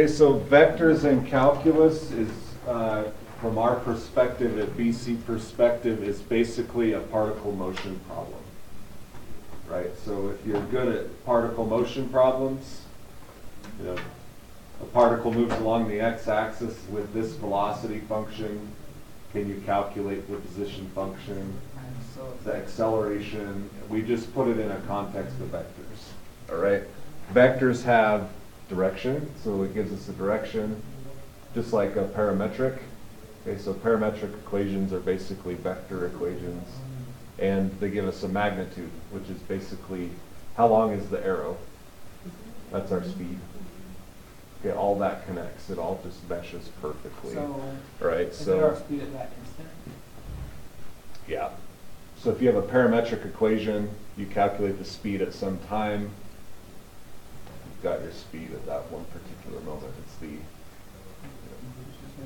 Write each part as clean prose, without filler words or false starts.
Okay, so vectors in calculus is, from our perspective, at BC perspective, is basically a particle motion problem. Right? So if you're good at particle motion problems, you know, a particle moves along the x-axis with this velocity function. Can you calculate the position function, the acceleration? We just put it in a context of vectors. All right? Vectors have direction, so it gives us a direction, just like a parametric. Okay, so parametric equations are basically vector equations, and they give us a magnitude, which is basically how long is the arrow. That's our speed. Okay, all that connects. It all just meshes perfectly. So, right? Is it our speed at that instant? Yeah. So if you have a parametric equation, you calculate the speed at some time. You've got your speed at that one particular moment. It's the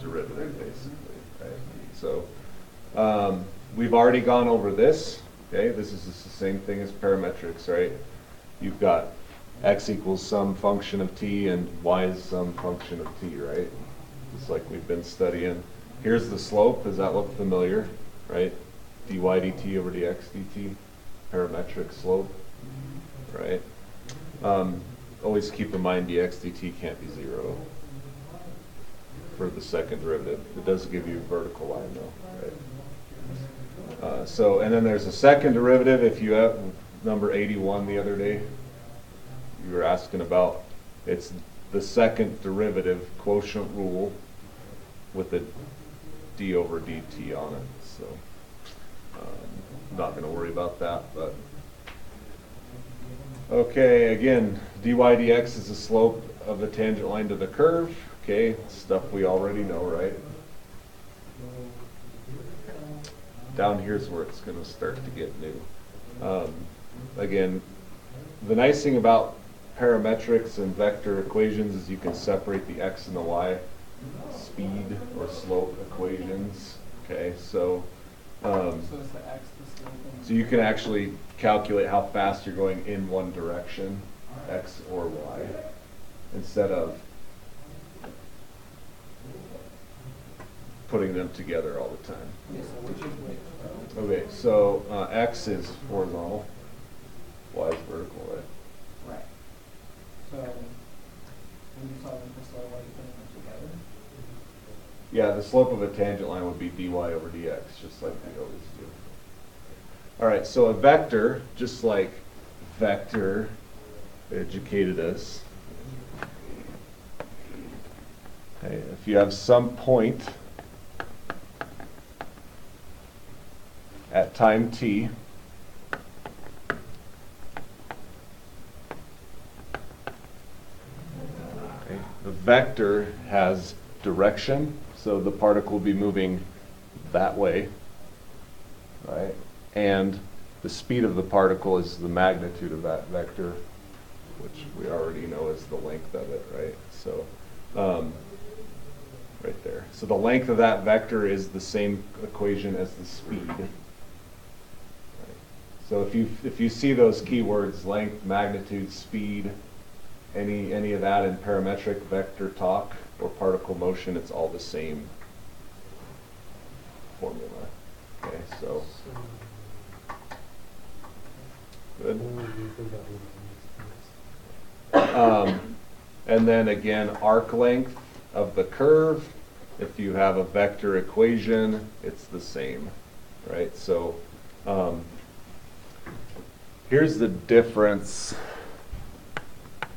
derivative, basically. Right? So we've already gone over this. Okay, this is just the same thing as parametrics, right? You've got x equals some function of t and y is some function of t, right? Just like we've been studying. Here's the slope. Does that look familiar, right? dy dt over dx dt, parametric slope, right? Always keep in mind dx dt can't be 0 for the second derivative. It does give you a vertical line though, right? So, and then there's a second derivative. If you have number 81 the other day, you were asking about, it's the second derivative quotient rule with a d over dt on it. So I'm not going to worry about that. But okay, again, dy dx is the slope of the tangent line to the curve. Okay, stuff we already know, right? Down here's where it's going to start to get new. Again, the nice thing about parametrics and vector equations is you can separate the x and the y speed or slope equations. Okay, so So is the x the slope? so you can actually calculate how fast you're going in one direction, x or y, instead of putting them together all the time. Okay, so which is which? Okay, so x is horizontal, y is vertical, right? Right. So when you solve for slope, why are you putting them together? Yeah, the slope of a tangent line would be dy over dx, just like we always do. All right, so a vector, just like vector educated us. Okay, if you have some point at time t, okay, the vector has direction, so the particle will be moving that way, right? And the speed of the particle is the magnitude of that vector, which we already know is the length of it, right? So right there. So the length of that vector is the same equation as the speed. Right. So if you see those keywords, length, magnitude, speed, any of that in parametric vector talk or particle motion, it's all the same formula. Okay, so good. And then again, arc length of the curve. If you have a vector equation, it's the same, right? So here's the difference.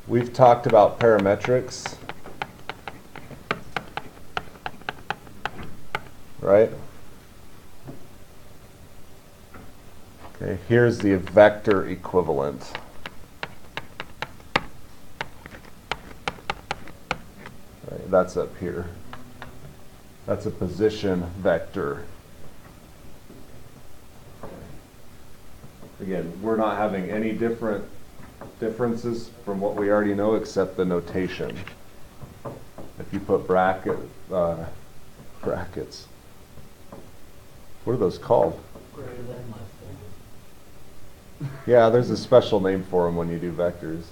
We've talked about parametrics, right? Okay, here's the vector equivalent. Right, that's up here. That's a position vector. Again, we're not having any differences from what we already know except the notation. If you put brackets, what are those called? Yeah, there's a special name for them when you do vectors.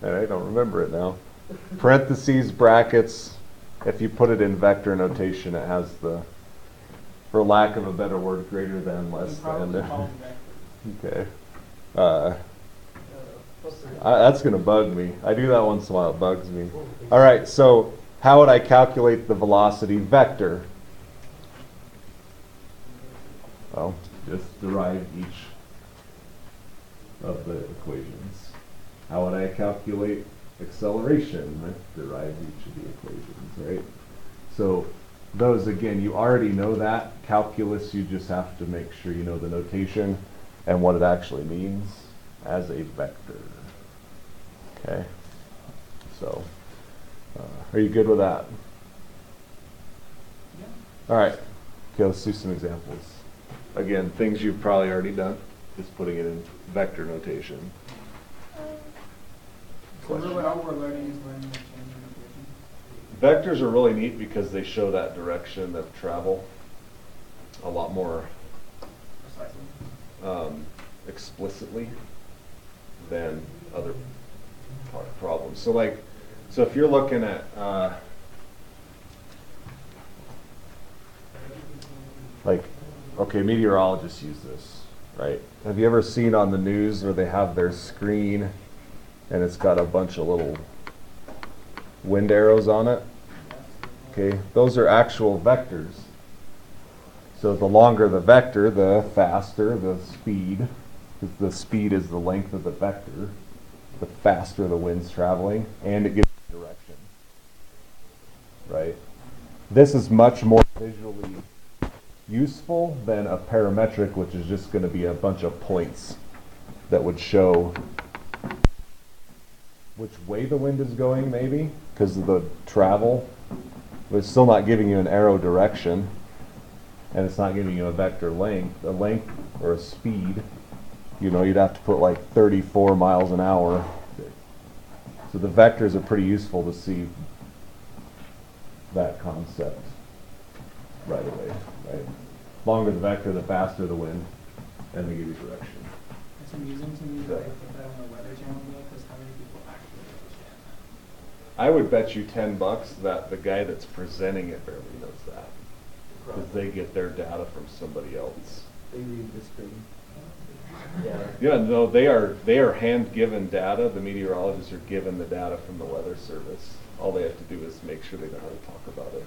And I don't remember it now. parentheses, brackets. If you put it in vector notation, it has the, for lack of a better word, greater than, less than. Okay. That's going to bug me. I do that once in a while. It bugs me. All right, so how would I calculate the velocity vector? Well, just derive each of the equations. How would I calculate acceleration? Derive each of the equations, right? So those, again, you already know that. Calculus, you just have to make sure you know the notation and what it actually means as a vector. Okay, so are you good with that? Yeah. All right, okay, let's do some examples. Again, things you've probably already done, just putting it in vector notation. So really all we're learning is learning the change in equation. Vectors are really neat because they show that direction of travel a lot more Precisely. Explicitly than other problems. So like, so if you're looking at like, okay, meteorologists use this, right? Have you ever seen on the news where they have their screen and it's got a bunch of little wind arrows on it? Okay, those are actual vectors. So the longer the vector, the faster the speed. Because the speed is the length of the vector. The faster the wind's traveling, and it gives direction. Right? This is much more visually useful than a parametric, which is just going to be a bunch of points that would show which way the wind is going, maybe, because of the travel. But it's still not giving you an arrow direction, and it's not giving you a vector length, a length or a speed. You know, you'd have to put like 34 miles an hour. So the vectors are pretty useful to see that concept right away, right? Longer the vector, the faster the wind, and they give you direction. It's amusing to me that they put that on the Weather Channel though, because how many people actually understand that? I would bet you $10 that the guy that's presenting it barely knows that. Because they get their data from somebody else. They read the screen. Yeah, no, they are hand-given data. The meteorologists are given the data from the Weather Service. All they have to do is make sure they know how to talk about it.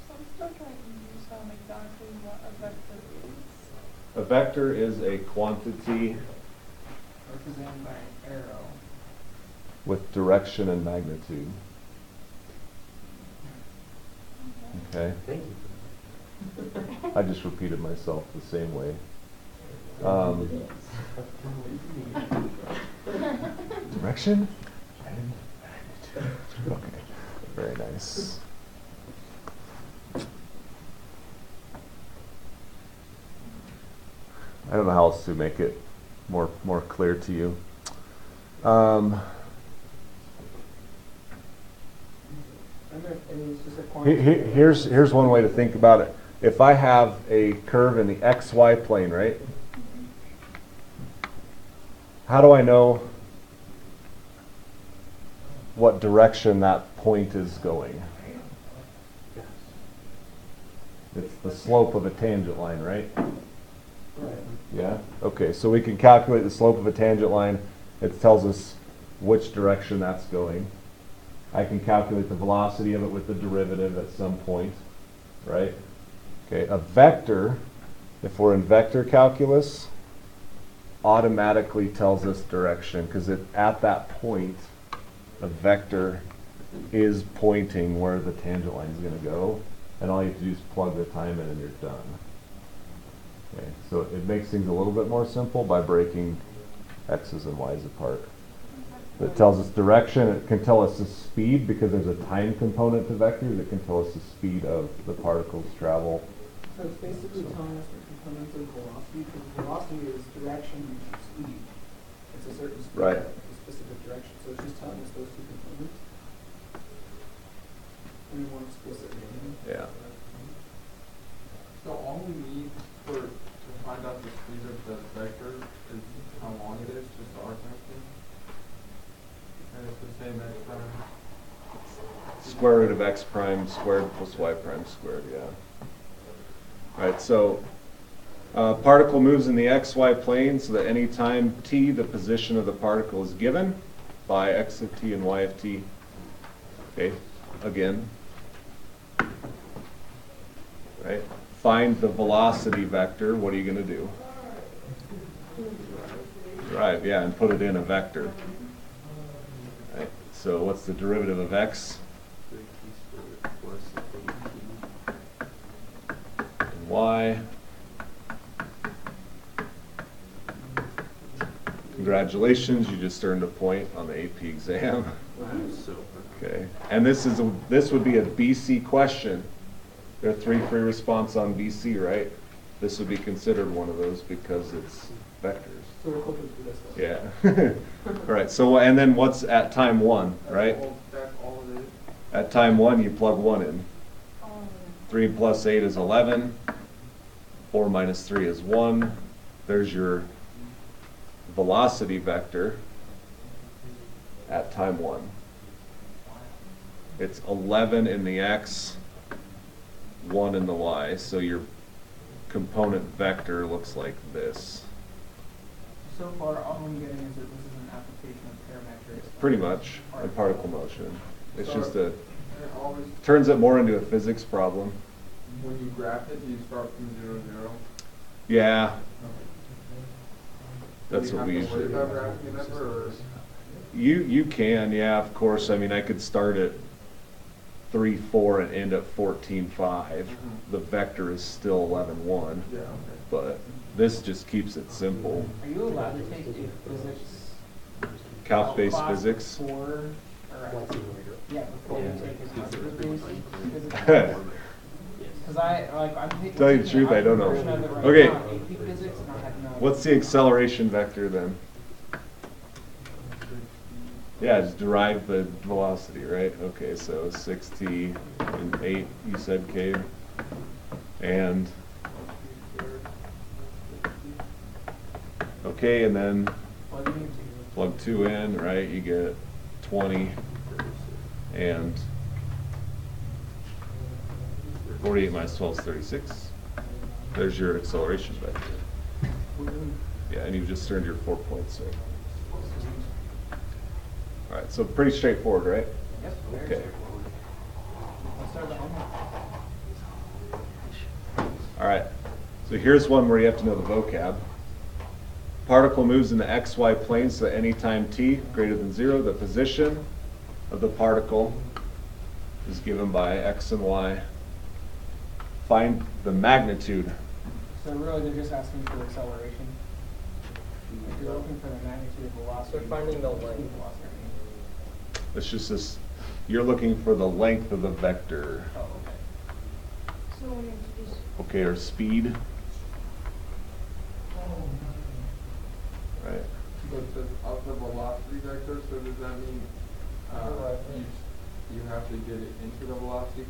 So I'm still trying to understand exactly what a vector is. A vector is a quantity Represented by an arrow. with direction and magnitude. Okay? Thank you. I just repeated myself the same way. Direction and magnitude. Okay, very nice. I don't know how else to make it more clear to you. Here's one way to think about it. If I have a curve in the XY plane, right? How do I know what direction that point is going? It's the slope of a tangent line, right? Right. Yeah? Okay, so we can calculate the slope of a tangent line. It tells us which direction that's going. I can calculate the velocity of it with the derivative at some point, right? Okay, a vector, if we're in vector calculus, automatically tells us direction because at that point, a vector is pointing where the tangent line is going to go, and all you have to do is plug the time in and you're done. Okay, so it makes things a little bit more simple by breaking x's and y's apart. It tells us direction. It can tell us the speed because there's a time component to vectors. It can tell us the speed of the particles travel. So it's basically telling us the components of velocity, because velocity is direction and speed. It's a certain speed, Right. a specific direction. So it's just telling us those two components. In a more explicit manner. Yeah. So all we need to find out the speed of the vector is how long it is, just the arc length? And it's the same X prime. Square root of x prime squared plus y prime squared, yeah. All right, so particle moves in the xy plane so that any time t, the position of the particle is given by x of t and y of t. Okay, again. Right, find the velocity vector. What are you going to do? Right, yeah, and put it in a vector. Right, so what's the derivative of x? And y. Congratulations, you just earned a point on the AP exam. Okay, and this would be a BC question. There are 3 free response on BC, right? This would be considered one of those because it's vectors. So we're hoping for this one. Yeah. All right, so and then what's at time 1, right? That's all it is. At time 1, you plug 1 in. Oh, 3 plus 8 is 11. 4 minus 3 is 1. There's your velocity vector at time 1. It's 11 in the x, 1 in the y. So your component vector looks like this. So far, all I'm getting is that this is an application of parametrics. Pretty much in particle motion. It's So just a, it always, turns it more into a physics problem. when you graph it, you start from 0, 0. Yeah, that's what we Do you have to usually worry do. about graphing a number, or? You can, yeah, of course. I mean, I could start at 3, 4 and end at 14, 5. The vector is still 11, 1. Yeah, okay. But this just keeps it simple. Are you allowed to take a physics? Calc-based class physics. Before, or, yeah, before you take a computer-based physics? Because I'm taking. Tell you the truth, I don't know. version of it right Okay. now, AP physics, and I have no. What's the acceleration vector then? Yeah, just derive the velocity, right? Okay, so 6t and 8, you said, K. And, okay, and then Plug it into? plug 2 in, right? You get 20 and 48 minus 12 is 36. There's your acceleration vector. Yeah, and you've just earned your 4 points there. All right, so pretty straightforward, right? Yep, very Okay. straightforward. Let's start the homework. All right, so here's one where you have to know the vocab. Particle moves in the xy plane, so at any time t greater than 0, the position of the particle is given by x and y. Find the magnitude. So really, they're just asking for acceleration. If you're looking for the magnitude of velocity. They're finding the length. Velocity. It's just this, you're looking for the length of the vector, Oh, okay. so when it's okay, or speed, right? So it says of the velocity vector, so does that mean, you have to get it into the velocity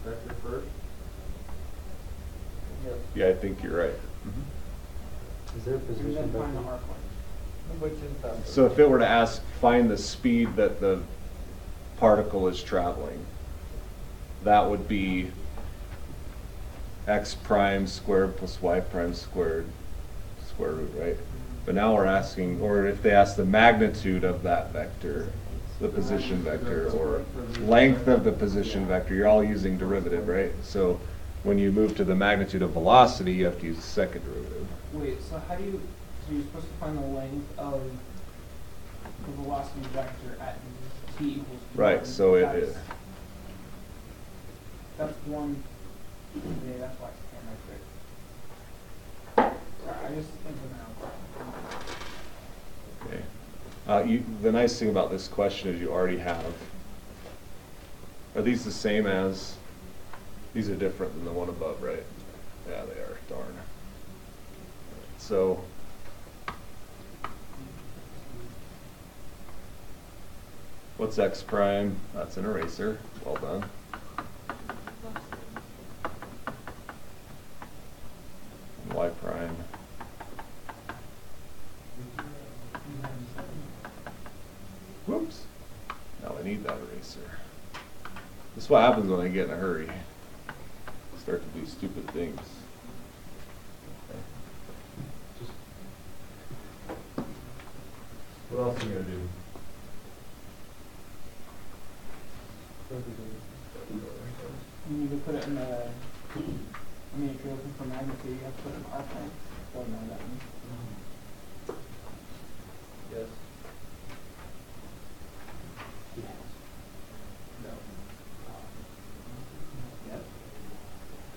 vector first? Yeah, I think you're right. Is there a And position then find the vector? arc length. Which is that? So if it were to ask, find the speed that the particle is traveling, that would be x prime squared plus y prime squared square root, right? But now we're asking, or if they ask the magnitude of that vector, the position vector, or length of the position vector, you're all using derivative, right? So when you move to the magnitude of velocity, you have to use the second derivative. Wait, so how do you, so you're supposed to find the length of the velocity vector at t equals 1. Right, so it That's- is. That's one, yeah, that's why it's parametric. I just think of now. Okay. The nice thing about this question is you already have, are these the same as, these are different than the one above, right? Yeah, they are, darn. So, what's x prime? That's an eraser, well done. And y prime. Whoops. I need that eraser. This is what happens when I get in a hurry. Start to do stupid things. What else are you gonna do? You need to put it in the, I mean, if you're looking for magnitude, you have to put it in arc length. Don't know that one. Yes.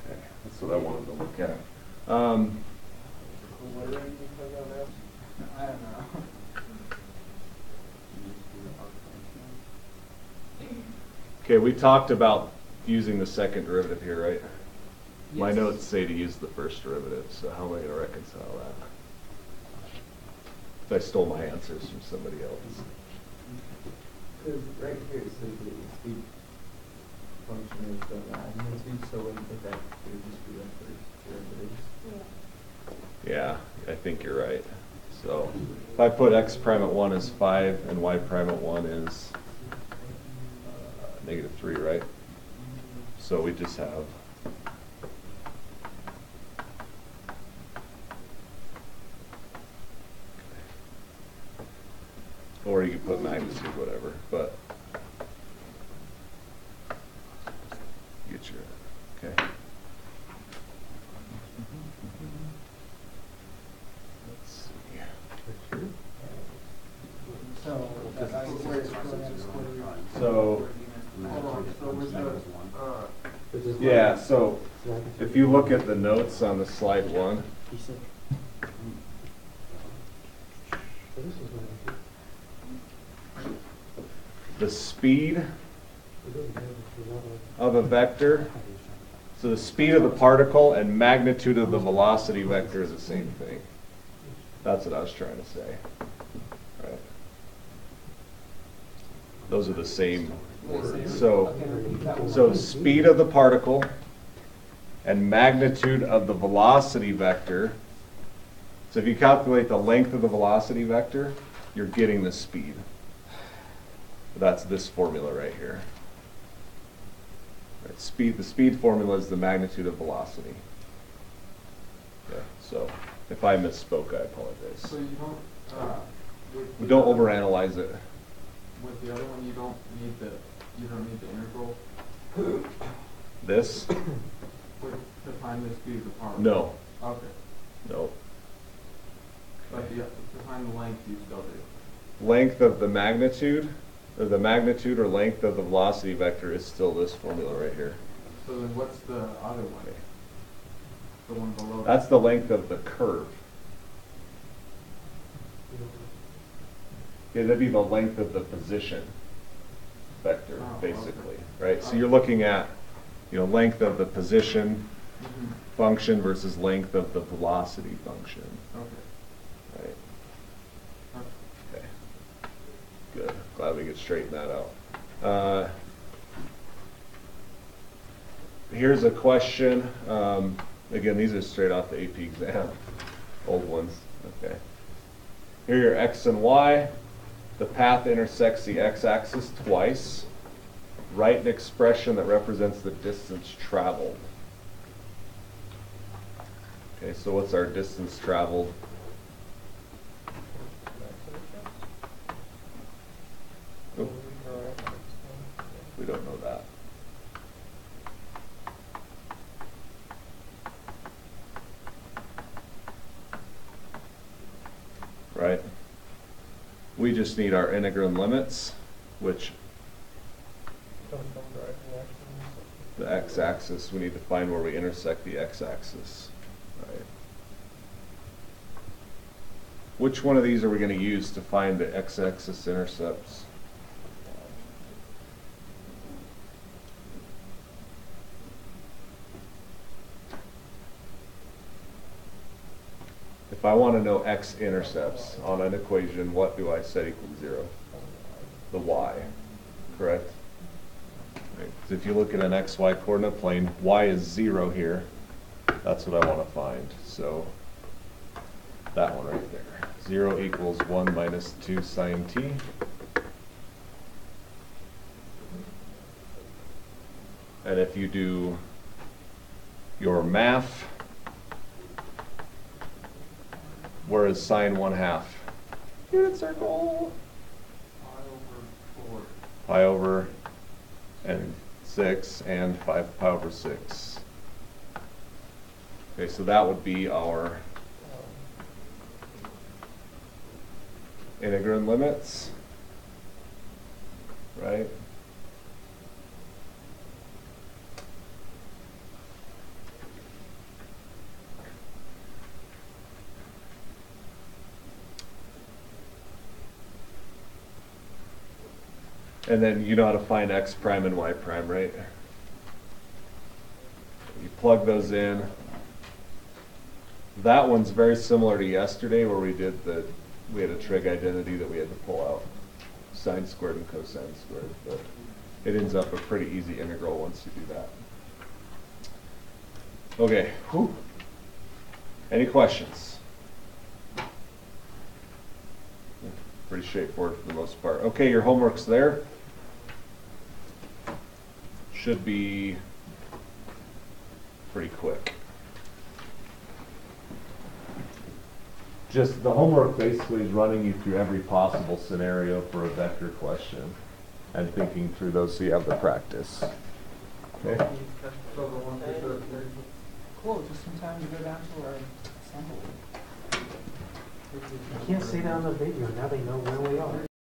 Okay, that's what I wanted to look at. What range you put on that? I don't know. Okay, we talked about using the second derivative here, right? My Yes. notes say to use the first derivative, so how am I gonna reconcile that? If I stole my answers from somebody else. Because right here it says that the speed function is the magnitude, so when you put that, it would just be the first derivative. Yeah, I think you're right. So if I put x prime at 1 is 5 and y prime at 1 is -3, right? So we just have or you could put magnitude, whatever, but get your, okay. Let's see. So, that's where it's going at square root. So, Hold on, so with the, yeah, so if you look at the notes on the slide 1, the speed of a vector, so the speed of the particle and magnitude of the velocity vector is the same thing. That's what I was trying to say. Right. Those are the same. So, Okay, repeat that one. so speed of the particle and magnitude of the velocity vector. So if you calculate the length of the velocity vector, you're getting the speed. That's this formula right here. Right, speed, the speed formula is the magnitude of velocity. Okay, so if I misspoke, I apologize. so you don't, with Don't the other- overanalyze it. With the other one, you don't need the integral This? to find the speed of the particle? No, Okay, no. but to find the length, you still do. Length of the magnitude, or the magnitude or length of the velocity vector is still this formula right here. So then what's the other one? The one below? That's the length of the curve. Yeah, that'd be the length of the position vector, Oh, basically, right? So you're looking at, length of the position Mhm. function versus length of the velocity function, Okay. right? Okay. Okay. Good. Glad we could straighten that out. Here's a question. Again, these are straight off the AP exam, old ones. Okay. Here are your x and y. The path intersects the x-axis twice. Write an expression that represents the distance traveled. Okay, so what's our distance traveled? Oop, we don't know that. Right? We just need our integral limits, which the x-axis, we need to find where we intersect the x-axis. Right? Which one of these are we going to use to find the x-axis intercepts? If I want to know x-intercepts on an equation, what do I set equal to 0? The y, correct? Right. So if you look at an xy coordinate plane, y is 0 here. That's what I want to find. So that one right there. 0 equals 1 minus 2 sine t. And if you do your math, where is sine 1/2? Unit circle. Pi over and 6 and 5 pi over 6. Okay, so that would be our integral limits, right? And then you know how to find x prime and y prime, right? You plug those in. That one's very similar to yesterday where we had a trig identity that we had to pull out. Sine squared and cosine squared, but it ends up a pretty easy integral once you do that. Okay, whew. Any questions? Pretty straightforward for the most part. Okay, your homework's there. Should be pretty quick. Just the homework basically is running you through every possible scenario for a vector question and thinking through those so you have the practice. Okay. Cool, just in time to go down to our assembly. I can't say that on the video, now they know where we are.